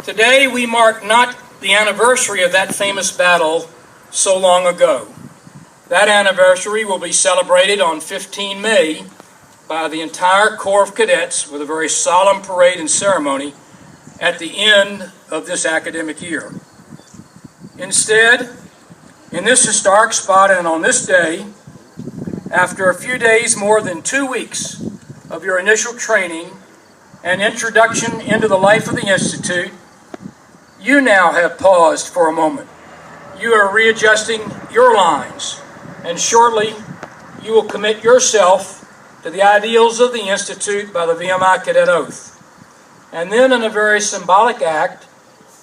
Today we mark not the anniversary of that famous battle so long ago. That anniversary will be celebrated on 15 May by the entire Corps of Cadets with a very solemn parade and ceremony at the end of this academic year. Instead, in this historic spot and on this day, after a few days, more than 2 weeks of your initial training and introduction into the life of the Institute, you now have paused for a moment. You are readjusting your lines, and shortly you will commit yourself to the ideals of the Institute by the VMI Cadet Oath. And then, in a very symbolic act,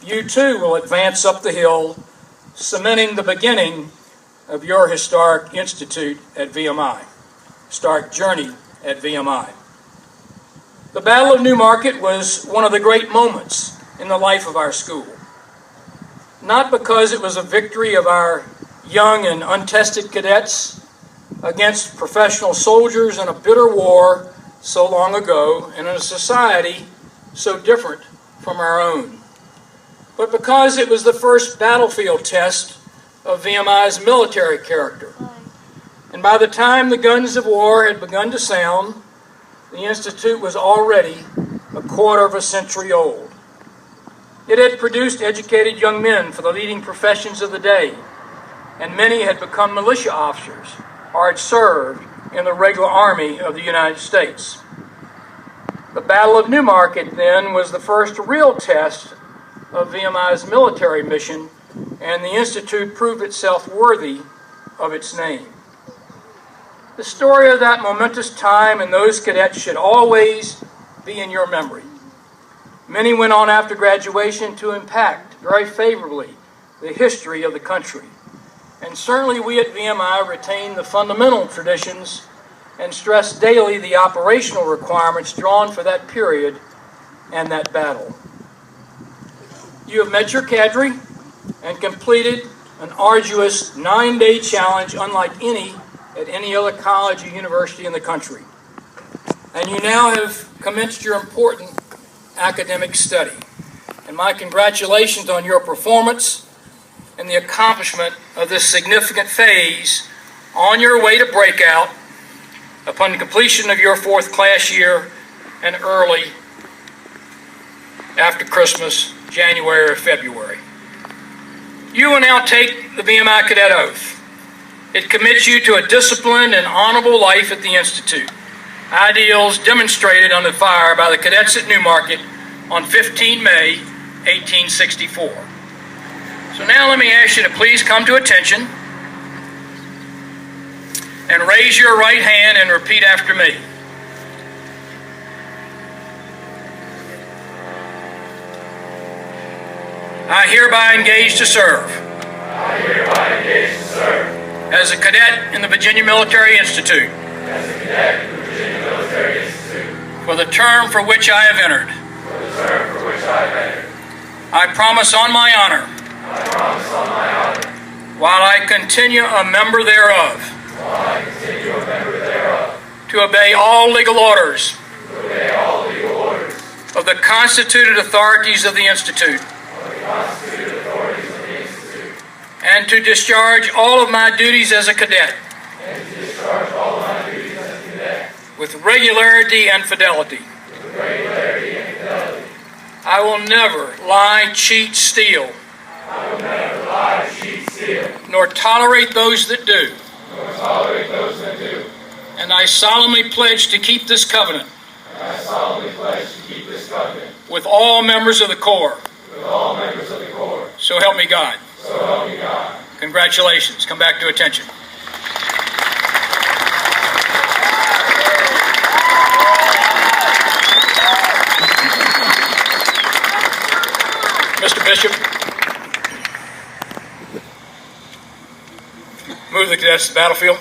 you too will advance up the hill, cementing the beginning of your historic institute at VMI, historic journey at VMI. The Battle of Newmarket was one of the great moments in the life of our school. Not because it was a victory of our young and untested cadets against professional soldiers in a bitter war so long ago and in a society so different from our own, but because it was the first battlefield test of VMI's military character. And by the time the guns of war had begun to sound, the Institute was already a quarter of a century old. It had produced educated young men for the leading professions of the day, and many had become militia officers or had served in the regular army of the United States. The Battle of Newmarket, then, was the first real test of VMI's military mission, and the Institute proved itself worthy of its name. The story of that momentous time and those cadets should always be in your memory. Many went on after graduation to impact very favorably the history of the country. And certainly we at VMI retain the fundamental traditions and stress daily the operational requirements drawn for that period and that battle. You have met your cadre and completed an arduous 9-day challenge unlike any at any other college or university in the country. And you now have commenced your important academic study. And my congratulations on your performance and the accomplishment of this significant phase on your way to breakout upon the completion of your 4th class year and early after Christmas, January or February. You will now take the VMI Cadet Oath. It commits you to a disciplined and honorable life at the Institute, ideals demonstrated under fire by the cadets at Newmarket on 15 May 1864. So now let me ask you to please come to attention and raise your right hand and repeat after me. I hereby engage to serve. I hereby engage to serve. As a cadet in the Virginia Military Institute. As a cadet in the Virginia Military Institute. For the term for which I have entered. For the term for which I have entered. I promise on my honor. I promise on my honor. While I continue a member thereof. While I continue a member thereof. To obey all legal orders. To obey all legal orders. Of the constituted authorities of the Institute. Of the constituted authorities of the Institute. And to discharge all of my duties as a cadet. And to discharge all of my duties as a cadet. With regularity and fidelity. With regularity and fidelity. I will never lie, cheat, steal. I will never lie, cheat, steal. Nor tolerate those that do. Nor tolerate those that do. And I solemnly pledge to keep this covenant. And I solemnly pledge to keep this covenant. With all members of the Corps. With all members of the Corps. So help me God. So help me God. Congratulations. Come back to attention. Mr. Bishop, move the cadets to the battlefield.